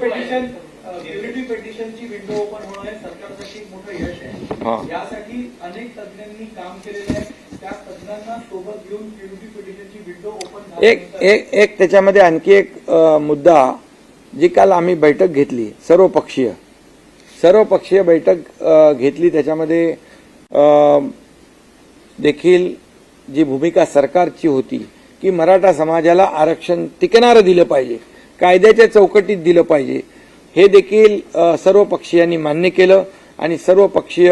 Curative पेटिशनची window open होणं हे सरकारसाठी एक मोठं यश आहे. यासाठी अनेक तज्ञांनी काम केलेलं आहे. त्या तज्ञांना सोबत घेऊन क्युरेटिव्ह पेटिशनची विंडो ओपन एक त्याच्यामध्ये आणखी एक मुद्दा जी काल आम्ही बैठक घेतली सर्वपक्षीय बैठक घेतली त्याच्यामध्ये देखील जी भूमिका सरकारची होती की मराठा समाजाला आरक्षण टिकणारं दिलं पाहिजे, कायद्याच्या चौकटीत दिलं पाहिजे, हे देखील सर्व पक्षीयांनी मान्य केलं. आणि सर्वपक्षीय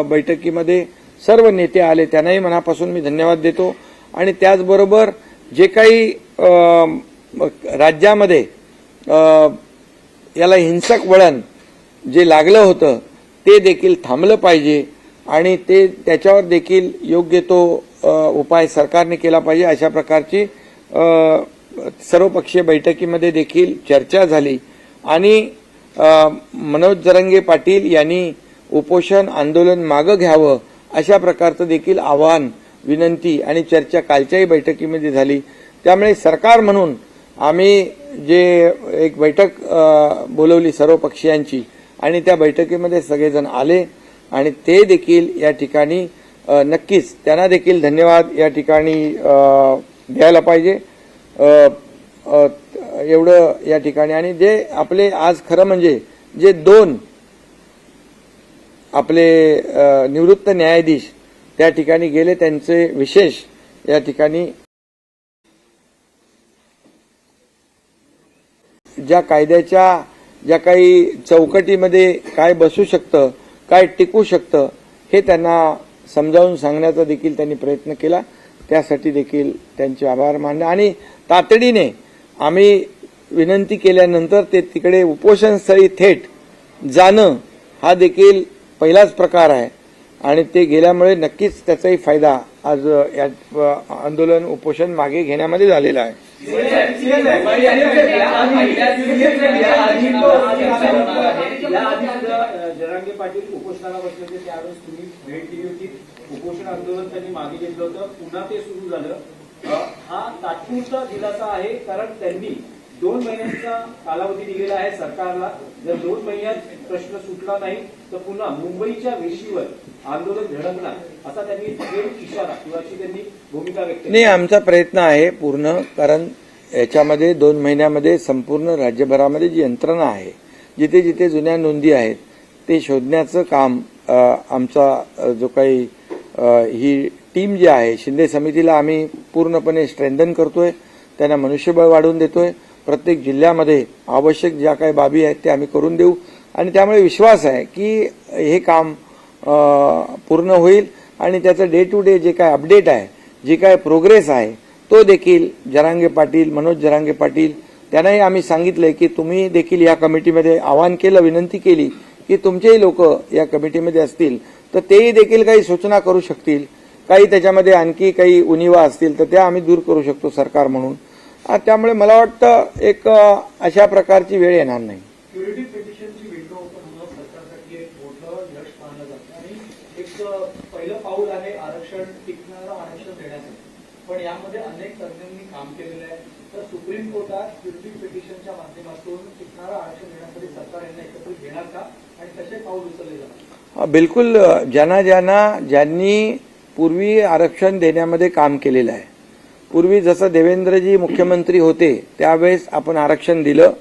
बैठकीमध्ये सर्व नेते आले, त्यांनाही मनापासून मी धन्यवाद देतो. आणि त्याचबरोबर जे काही राज्यामध्ये याला हिंसक वळण जे लागलं होतं ते देखील थांबलं पाहिजे आणि त्याच्यावर देखील योग्य तो उपाय सरकारने केला पाहिजे. अशा प्रकारची सर्वपक्षीय बैठकीमध्ये देखील चर्चा झाली. आणि मनोज जरांगे पाटील यांनी उपोषण आंदोलन मागे घ्यावं अशा प्रकारचं देखील आवाहन, विनंती आणि चर्चा कालच्याही बैठकीमध्ये झाली. त्यामुळे सरकार म्हणून आम्ही जे एक बैठक बोलवली सर्व पक्षीयांची आणि त्या बैठकीमध्ये सगळेजण आले आणि ते देखील या ठिकाणी नक्कीच त्यांना देखील धन्यवाद या ठिकाणी द्यायला पाहिजे. एवढं या ठिकाणी. आणि जे आपले आज खरं म्हणजे जे दोन आपले निवृत्त न्यायाधीश त्या ठिकाणी गेले, त्यांचे विशेष या ठिकाणी ज्या कायद्याच्या ज्या काही चौकटीमध्ये काय बसू शकतं, काय टिकू शकतं, हे त्यांना समजावून सांगण्याचा देखील त्यांनी प्रयत्न केला. त्यासाठी देखील त्यांचे आभार मानले. आणि तातडीने आम्ही विनंती केल्यानंतर ते तिकडे उपोषणस्थळी थेट जाणं हा देखील पहिलाच प्रकार आहे. आणि ते गेल्यामुळे नक्कीच त्याचाही फायदा आज या आंदोलन उपोषण मागे घेण्यामध्ये झालेला आहे. जरांगे पाटील उपोषणाला बसले होते त्यावेळेस तुम्ही भेट दिली होती. उपोषण आंदोलन त्यांनी मागे घेतलं होतं, पुन्हा ते सुरू झालं. हा तात्पुरता दिलासा आहे कारण त्यांनी 2 महिन्यांचा कालावधी दिलेला आहे सरकारला. जर 2 महिन्यात प्रश्न सुटला नाही तर पुन्हा मुंबईच्या वेशीवर आंदोलन झळकणार असा त्यांनी इशारा किंवा त्यांनी भूमिका व्यक्त केली. नाही, आमचा प्रयत्न आहे पूर्ण, कारण याच्यामध्ये 2 महिन्यामध्ये संपूर्ण राज्यभरामध्ये जी यंत्रणा आहे, जिथे जिथे जुन्या नोंदी आहेत ते शोधण्याचं काम आमचा जो काही ही टीम जी आहे शिंदे समितीला आम्ही पूर्णपणे स्ट्रेंथन करतोय, त्यांना मनुष्यबळ वाढवून देतोय. प्रत्येक जिल्ह्यामध्ये आवश्यक ज्या काही बाबी आहेत ते आम्ही करून देऊ. आणि त्यामुळे विश्वास आहे की हे काम पूर्ण होईल आणि त्याचं डे टू डे जे काय अपडेट आहे, जे काय प्रोग्रेस आहे तो देखील मनोज जरांगे पाटील त्यांनाही आम्ही सांगितलंय की तुम्ही देखील या कमिटीमध्ये आवाहन केलं, विनंती केली की तुमचेही लोक या कमिटीमध्ये असतील तर तेही देखील काही सूचना करू शकतील, काही त्याच्यामध्ये आणखी काही उणिवा असतील तर त्या आम्ही दूर करू शकतो सरकार म्हणून. त्यामुळे मला वाटतं एक अशा प्रकारची वेळ येणार नाही. क्युरेटिव्ह पेटिशनची विंडो ओपन होणं सरकारसाठी एक मोठं यश मानलं जातं आणि एक पहिलं पाऊल आहे आरक्षण टिकणारं आरक्षण देण्यासाठी. पण यामध्ये अनेक तज्ञांनी काम केलेलं आहे. तर सुप्रीम कोर्टात क्युरेटिव्ह पेटिशनच्या माध्यमातून टिकणारं आरक्षण देण्यासाठी सरकार यांना एकत्रित घेणार का आणि कसे पाऊल उचलले जाणार? बिलकुल. ज्यांनी पूर्वी आरक्षण देण्यामध्ये काम केलेलं आहे, पूर्वी जसं देवेंद्रजी मुख्यमंत्री होते त्यावेळेस आपण आरक्षण दिलं,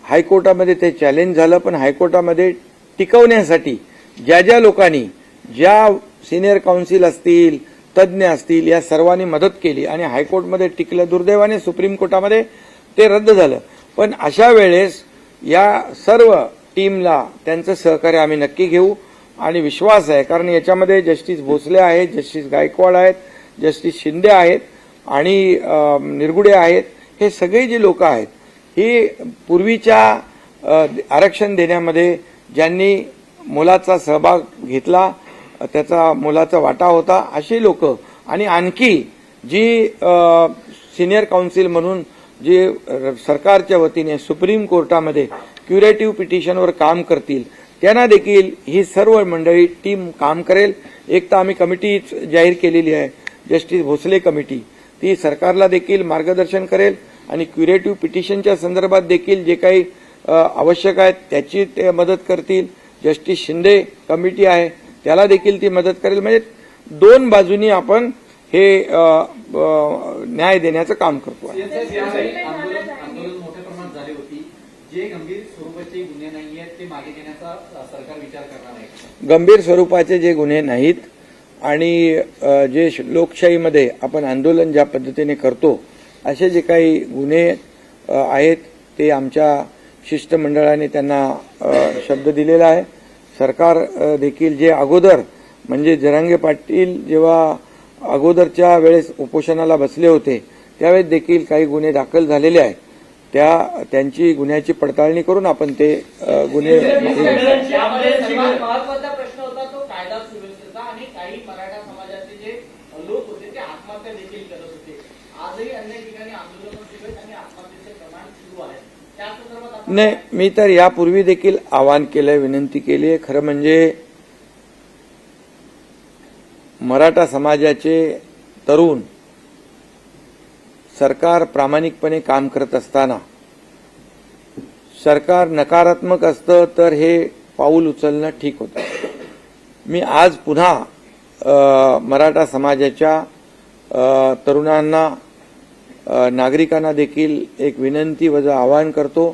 हायकोर्टामध्ये ते चॅलेंज झालं, पण हायकोर्टामध्ये टिकवण्यासाठी ज्या ज्या लोकांनी, ज्या सिनियर काउन्सिल असतील, तज्ज्ञ असतील, या सर्वांनी मदत केली आणि हायकोर्टमध्ये टिकलं. दुर्दैवाने सुप्रीम कोर्टामध्ये ते रद्द झालं. पण अशा वेळेस या सर्व टीमला त्यांचं सहकार्य आम्ही नक्की घेऊ आणि विश्वास आहे, कारण याच्यामध्ये जस्टिस भोसले आहेत, जस्टिस गायकवाड आहेत, जस्टिस शिंदे आहेत आणि निरगुडे आहेत. हे सगळे जे लोक आहेत ही पूर्वीच्या आरक्षण देण्यामध्ये ज्यांनी मोलाचा सहभाग घेतला, त्याचा मोलाचा वाटा होता, अशी लोक आणि आणखी जी सिनियर काउन्सिल म्हणून जे सरकारच्या वतीने सुप्रीम कोर्टामध्ये क्युरेटिव्ह पिटिशनवर काम करतील त्यांना देखील ही सर्व मंडळी टीम काम करेल. एक तर आम्ही कमिटी जाहीर केलेली आहे, जस्टिस भोसले कमिटी, ती सरकारला देखील मार्गदर्शन करेल आणि क्युरेटिव्ह पिटिशनच्या संदर्भात देखील जे काही आवश्यक आहेत त्याची ते मदत करतील. जस्टिस शिंदे कमिटी आहे त्याला देखील ती मदत करेल. म्हणजे दोन बाजूनी आपण हे न्याय देण्याचं काम करतो आहे. आंदोलन मोठ्या प्रमाणात झाली होती. जे गंभीर स्वरूपाचे गुन्हे नाही आहेत ते मागे घेण्याचा सरकार विचार करणार आहे. गंभीर स्वरूपाचे जे गुन्हे नाहीत आणि जे लोकशाहीमध्ये आपण आंदोलन ज्या पद्धतीने करतो असे जे काही गुन्हे आहेत ते आमच्या शिष्टमंडळाने त्यांना शब्द दिलेला आहे. सरकार देखील जे अगोदर म्हणजे जरांगे पाटील जेव्हा अगोदरच्या वेळेस उपोषणाला बसले होते त्यावेळेस देखील काही गुन्हे दाखल झालेले आहेत. त्यांची गुन्ह्याची पडताळणी करून आपण ते गुन्हे महत्वाचा प्रश्न होता तो कायदा सुव्यवस्थेचा आणि काही मराठा समाजाचे जे लोक होते ते आत्महत्या देखील करत होते. आजही अनेक ठिकाणी आंदोलन सुरू आहेत आणि आत्महत्येचे प्रमाण सुरू आहे. त्या संदर्भात नाही, मी तर यापूर्वी देखील आवाहन केलंय, विनंती केली आहे. खरं म्हणजे मराठा समाजाचे तरुण सरकार प्रामाणिकपणे काम करत असताना सरकार नकारात्मक असतं तर हे पाऊल उचलणं ठीक होतं. मी आज पुन्हा मराठा समाजाच्या तरुणांना नागरिकांना देखील एक विनंती वजा आवाहन करतो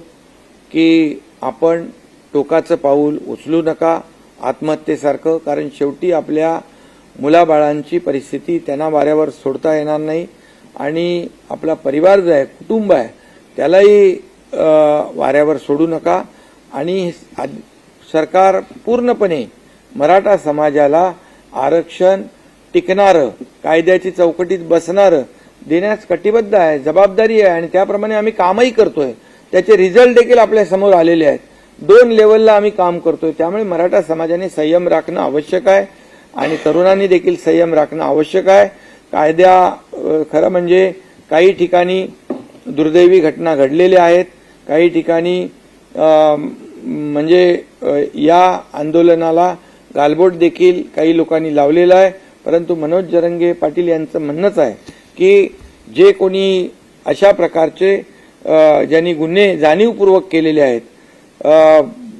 की आपण टोकाचं पाऊल उचलू नका आत्महत्येसारखं. कारण शेवटी आपल्या मुलाबाळांची परिस्थिती त्यांना वाऱ्यावर सोडता येणार नाही आणि आपला परिवार जो आहे कुटुंब आहे त्यालाही वाऱ्यावर सोडू नका. आणि सरकार पूर्णपणे मराठा समाजाला आरक्षण टिकणारं कायद्याची चौकटीत बसणारं देण्यास कटिबद्ध आहे, जबाबदारी आहे आणि त्याप्रमाणे आम्ही कामही करतोय. त्याचे रिझल्ट देखील आपल्या समोर आलेले आहेत. 2 लेवलला आम्ही काम करतोय. त्यामुळे मराठा समाजाने संयम राखणं आवश्यक आहे आणि तरुणांनी देखील संयम राखणं आवश्यक आहे. खरं म्हणजे काही ठिकाणी दुर्दैवी घटना घडलेल्या आहेत. काही ठिकाणी म्हणजे या आंदोलनाला गालबोट देखील काही लोकांनी लावलेला आहे. परंतु मनोज जरांगे पाटील यांचं म्हणणंच आहे की जे कोणी अशा प्रकारचे ज्यांनी गुन्हे जाणीवपूर्वक केलेले आहेत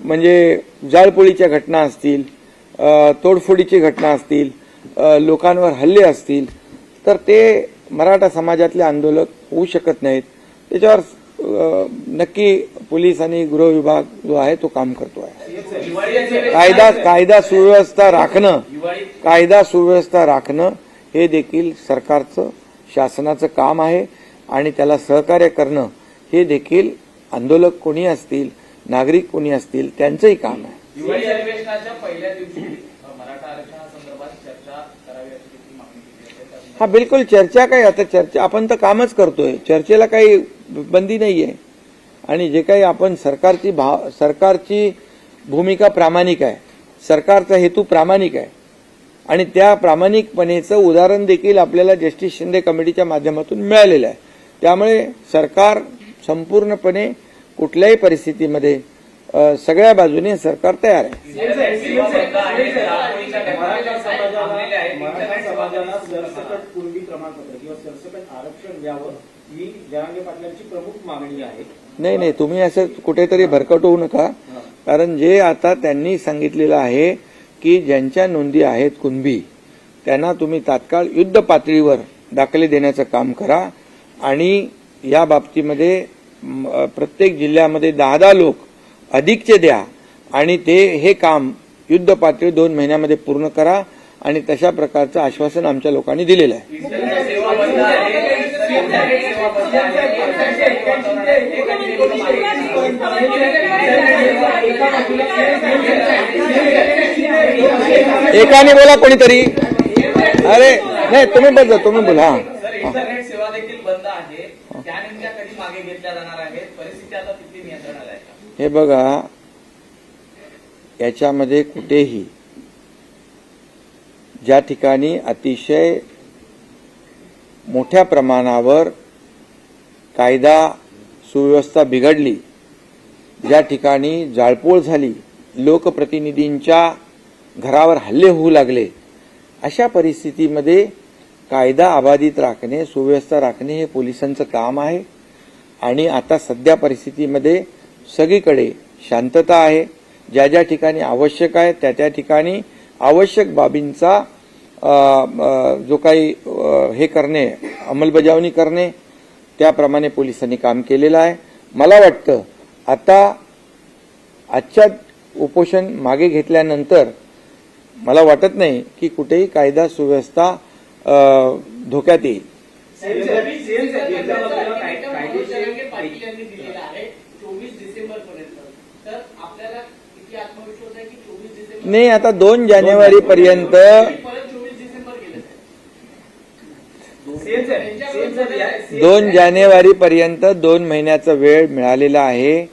म्हणजे जाळपोळीच्या घटना असतील, तोडफोडीची घटना असतील, लोकांवर हल्ले असतील तर ते मराठा समाजातले आंदोलक होऊ शकत नाहीत. त्याच्यावर नक्की पोलीस आणि गृह विभाग जो आहे तो काम करतो आहे. कायदा सुव्यवस्था राखणं हे देखील सरकारचं शासनाचं काम आहे आणि त्याला सहकार्य करणं हे देखील आंदोलक कोणी असतील नागरिक कोणी असतील त्यांचंही काम आहे. दिवाळी अधिवेशनाच्या पहिल्या दिवशी मराठा आरक्षणासंदर्भात चर्चा करावी अशी देखील मागणी केली आहे. हा बिलकुल चर्चा काय, आता चर्चा आपण तर कामच करतोय, चर्चेला काही बंदी नाहीये. आणि जे काही आपण सरकारची भूमिका प्रामाणिक आहे, सरकारचा हेतू प्रामाणिक आहे आणि त्या प्रामाणिकपणेचं उदाहरण देखील आपल्याला जस्टिस शिंदे कमिटीच्या माध्यमातून मिळालेलं आहे. त्यामुळे सरकार संपूर्णपणे कुठल्याही परिस्थितीमध्ये सगळ्या बाजूने सरकार तयार आहे. मराठा समाजाला सरसकट कुणबी प्रमाणपत्र किंवा सरसकट आरक्षण द्यावं ही जरांगे पाटलांची प्रमुख मागणी आहे. नाही, तुम्ही असं कुठेतरी भरकट होऊ नका. कारण जे आता त्यांनी सांगितलेलं आहे की ज्यांच्या नोंदी आहेत कुणबी त्यांना तुम्ही तात्काळ युद्ध पातळीवर दाखले देण्याचं काम करा आणि या बाबतीमध्ये प्रत्येक जिल्ह्यामध्ये 10 लोक अधिकचे द्या आणि हे काम युद्ध पातळी 2 महिन्यामध्ये पूर्ण करा आणि तशा प्रकारचं आश्वासन आमच्या लोकांनी दिलेलं आहे. एकाने बोला कोणीतरी. अरे नाही, तुम्ही बोला. इंटरनेट सेवा देखील बंद आहे, त्या नेमक्या कधी मागे घेतल्या जाणार आहेत, परिस्थिती आता किती नियंत्रणात आहे? हे बघा, याच्यामध्ये कुठेही ज्या ठिकाणी अतिशय मोठ्या प्रमाणावर कायदा सुव्यवस्था बिघडली, ज्या ठिकाणी जाळपोळ झाली, लोकप्रतिनिधींच्या घरावर हल्ले होऊ लागले, अशा परिस्थितीमध्ये कायदा अबाधित राखणे, सुव्यवस्था राखणे हे पोलिसांचं काम आहे. आणि आता सध्या परिस्थितीमध्ये सगळीकडे शांतता आहे. ज्या ज्या ठिकाणी आवश्यक आहे त्या त्या ठिकाणी आवश्यक बाबींचा जो काही हे करणे, अंमलबजावणी करणे, त्याप्रमाणे पोलिसांनी काम केलेलं आहे. मला वाटतं आता आजच्या उपोषण मागे घेतल्यानंतर मला वाटत नाही की कुठेही कायदा सुव्यवस्था धोक्यात येईल. पाटील यांनी दिलेला आहे 24 डिसेंबर पर्यंत. तर आपल्याला किती आत्मविश्वास आहे की 24 डिसेंबर नाही, आता 2 जानेवारी पर्यंत परत 24 डिसेंबर गेले 2 जानेवारी पर्यंत 2 महिन्याचा वेळ मिळालेला आहे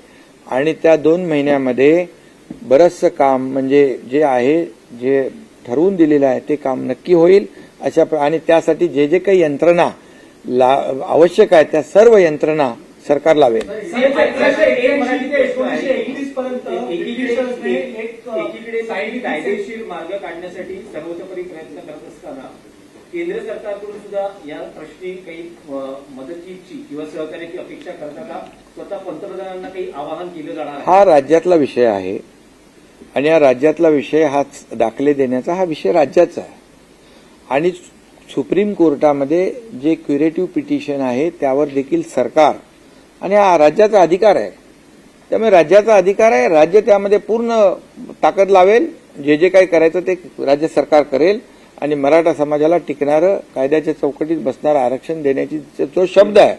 आणि त्या 2 महिन्यामध्ये बरंचसं काम म्हणजे जे आहे, जे ठरवून दिलेलं आहे ते काम नक्की होईल. आणि त्यासाठी जे जे काही यंत्रणा आवश्यक आहे त्या सर्व यंत्रणा सरकार लावेल. एकीकडे कायदेशीर मार्ग काढण्यासाठी सर्वतोपरी प्रयत्न करत असताना केंद्र सरकारकडून सुद्धा या प्रश्नी काही मदतीची किंवा सहकार्याची अपेक्षा करता का? स्वतः पंतप्रधानांना काही आवाहन केलं जाणार आहे? हा राज्यातला विषय आहे आणि या राज्यातला विषय हाच दाखले देण्याचा हा विषय राज्याचा आहे आणि सुप्रीम कोर्टामध्ये जे क्युरेटिव्ह पिटिशन आहे त्यावर देखील सरकार आणि हा राज्याचा अधिकार आहे. त्यामुळे राज्याचा अधिकार आहे, राज्य त्यामध्ये पूर्ण ताकद लावेल. जे जे काही करायचं ते राज्य सरकार करेल आणि मराठा समाजाला टिकणारं, कायद्याच्या चौकटीत बसणारं आरक्षण देण्याची जो शब्द आहे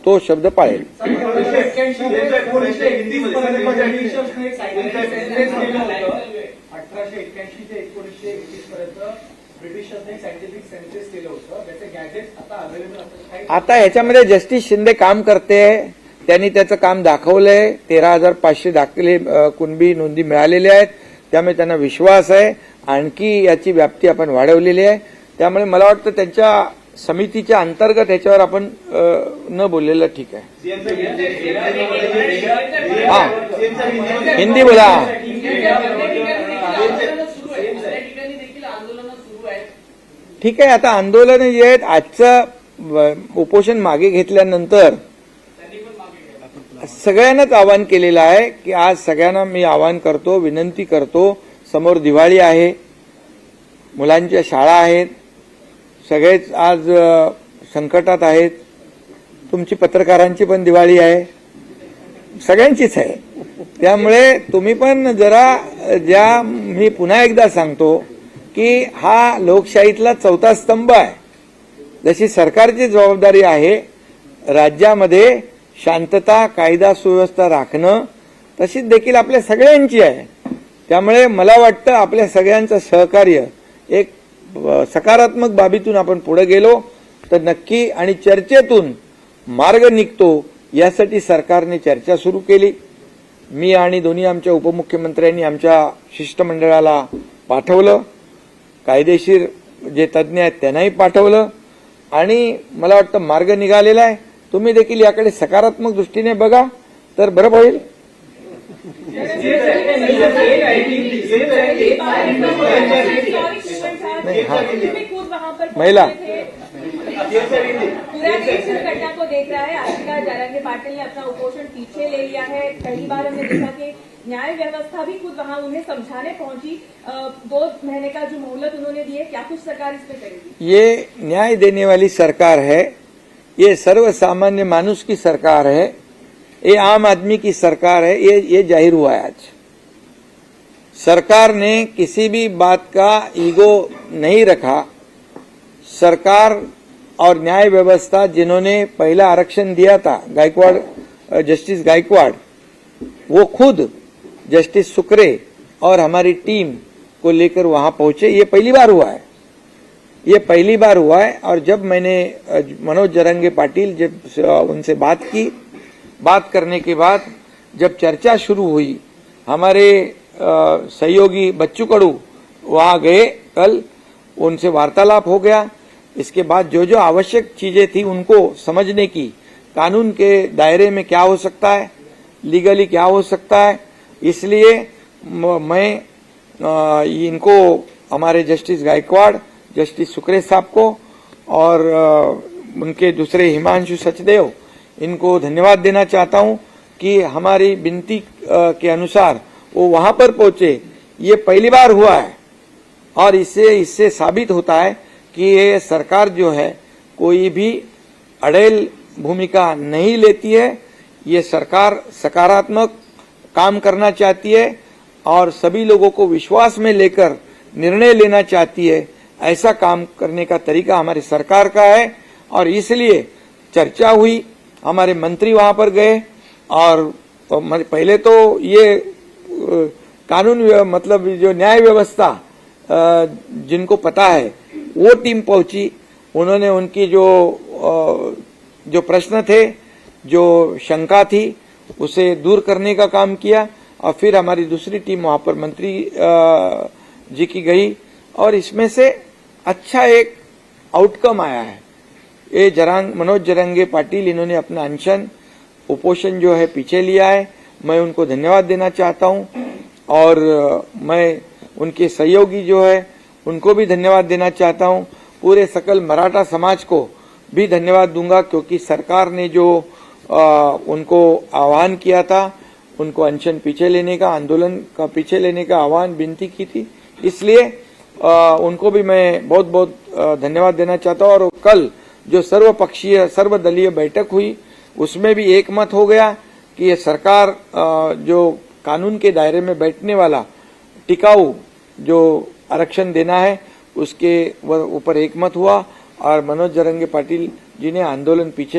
तो शब्द पाळेल. 1881 ते 1921 पर्यंत ब्रिटिशांनी सायंटिफिक सेन्सस केलं होतं. त्याचे गॅजेट आता अवेलेबल असतात. आता ह्याच्यामध्ये जस्टिस शिंदे काम करते, त्यांनी त्याचं काम दाखवलंय. 13,500 दाखले कुणबी नोंदी मिळालेल्या आहेत. त्यामुळे त्यांना विश्वास आहे. आणखी याची व्याप्ती आपण वाढवलेली आहे. त्यामुळे मला वाटतं त्यांच्या समितीच्या अंतर्गत याच्यावर आपण न बोललेलं ठीक आहे. हा, हिंदी बोला. ठीक आहे, आता आंदोलन जे आहेत, आजचं उपोषण मागे घेतल्यानंतर सगळ्यांनाच आवाहन केलेलं आहे की आज सगळ्यांना मी आवाहन करतो, विनंती करतो. समोर दिवाळी आहे, मुलांच्या शाळा आहेत, सगळेच आज संकटात आहेत. तुमची पत्रकारांची पण दिवाळी आहे, सगळ्यांचीच आहे. त्यामुळे तुम्ही पण जरा मी पुन्हा एकदा सांगतो की हा लोकशाहीतला 4था स्तंभ आहे. जशी सरकारची जबाबदारी आहे राज्यामध्ये शांतता, कायदा सुव्यवस्था राखणं, तशीच देखील आपल्या सगळ्यांची आहे. त्यामुळे मला वाटतं आपल्या सगळ्यांचं सहकार्य एक सकारात्मक बाबीतून आपण पुढे गेलो तर नक्की आणि चर्चेतून मार्ग निघतो. यासाठी सरकारने चर्चा सुरू केली. मी आणि दोन्ही आमच्या उपमुख्यमंत्र्यांनी आमच्या शिष्टमंडळाला पाठवलं, कायदेशीर जे तज्ज्ञ आहेत त्यांनाही पाठवलं आणि मला वाटतं मार्ग निघालेला आहे. तुम्ही देखील याकडे सकारात्मक दृष्टीने बघा तर बरं होईल. महिला पूरा देश इस घटना को देख रहा है. आज का जयंत पाटिल ने अपना उपोषण पीछे ले लिया है. पहली बार हमने देखा कि न्याय व्यवस्था भी खुद वहां उन्हें समझाने पहुंची. 2 महीने का जो मोहलत उन्होंने दी है, क्या कुछ सरकार इस पे करेगी? ये न्याय देने वाली सरकार है, ये सर्वसामान्य मानुष की सरकार है, ये आम आदमी की सरकार है. ये जाहिर हुआ है आज. सरकार ने किसी भी बात का ईगो नहीं रखा. सरकार और न्याय व्यवस्था जिन्होंने पहला आरक्षण दिया था, गायकवाड़, जस्टिस गायकवाड़, वो खुद जस्टिस सुक्रे और हमारी टीम को लेकर वहां पहुंचे. ये पहली बार हुआ है, ये पहली बार हुआ है. और जब मैंने मनोज जरंगे पाटिल जब उनसे बात करने के बाद जब चर्चा शुरू हुई, हमारे सहयोगी बच्चू कडू वहां गए कल, उनसे वार्तालाप हो गया. इसके बाद जो जो आवश्यक चीजें थी उनको समझने की, कानून के दायरे में क्या हो सकता है, लीगली क्या हो सकता है, इसलिए मैं इनको, हमारे जस्टिस गायकवाड़, जस्टिस सुक्रे साहब को और उनके दूसरे हिमांशु सचदेव, इनको धन्यवाद देना चाहता हूं कि हमारी विनती के अनुसार वो वहां पर पहुंचे, ये पहली बार हुआ है। और इससे साबित होता है कि ये सरकार जो है कोई भी अड़ेल भूमिका नहीं लेती है। ये सरकार सकारात्मक काम करना चाहती है और सभी लोगों को विश्वास में लेकर निर्णय लेना चाहती है। ऐसा काम करने का तरीका हमारी सरकार का है और इसलिए चर्चा हुई, हमारे मंत्री वहां पर गए और पहले तो ये कानून मतलब जो न्याय व्यवस्था जिनको पता है वो टीम पहुंची, उन्होंने उनकी जो प्रश्न थे, जो शंका थी, उसे दूर करने का काम किया और फिर हमारी दूसरी टीम वहां पर मंत्री जी की गई और इसमें से अच्छा एक आउटकम आया है। ये मनोज जरंगे पाटिल इन्होंने अपना अनशन उपोषण जो है पीछे लिया है। मैं उनको धन्यवाद देना चाहता हूं और मैं उनके सहयोगी जो है उनको भी धन्यवाद देना चाहता हूं। पूरे सकल मराठा समाज को भी धन्यवाद दूंगा क्योंकि सरकार ने जो उनको आह्वान किया था, उनको अनशन पीछे लेने का, आंदोलन का पीछे लेने का आह्वान विनती की थी, इसलिए उनको भी मैं बहुत बहुत धन्यवाद देना चाहता हूं। और कल जो सर्वपक्षीय सर्वदलीय बैठक हुई उसमें भी एकमत हो गया कि ये सरकार जो कानून के दायरे में बैठने वाला टिकाऊ जो आरक्षण देना है उसके ऊपर एकमत हुआ और मनोज जरंगे पाटिल जी ने आंदोलन पीछे